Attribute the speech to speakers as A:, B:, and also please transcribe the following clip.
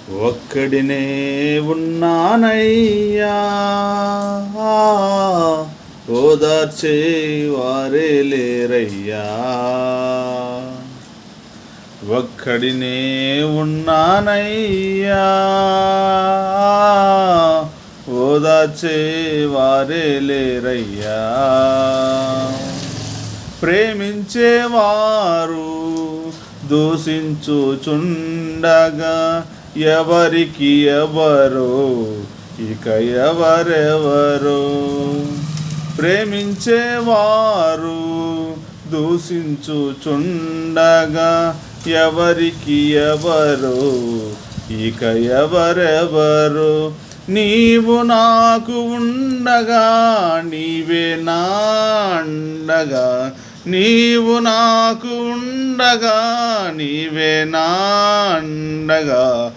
A: ఒక్కడినే ఉన్నానయ్యా, ఓదార్చే వారే లేరయ్యా. ఒక్కడినే ఉన్నానయ్యా, ఓదార్చే వారే లేరయ్యా. ప్రేమించేవారు దూషించుచుండగా ఎవరికి ఎవరు ఇక ఎవరెవరు. ప్రేమించేవారు దూషించుచుండగా ఎవరికి ఎవరు ఇక ఎవరెవరు. నీవు నాకు ఉండగా నీవే నా అండగా, నీవు నాకు ఉండగా నీవే నా అండగా.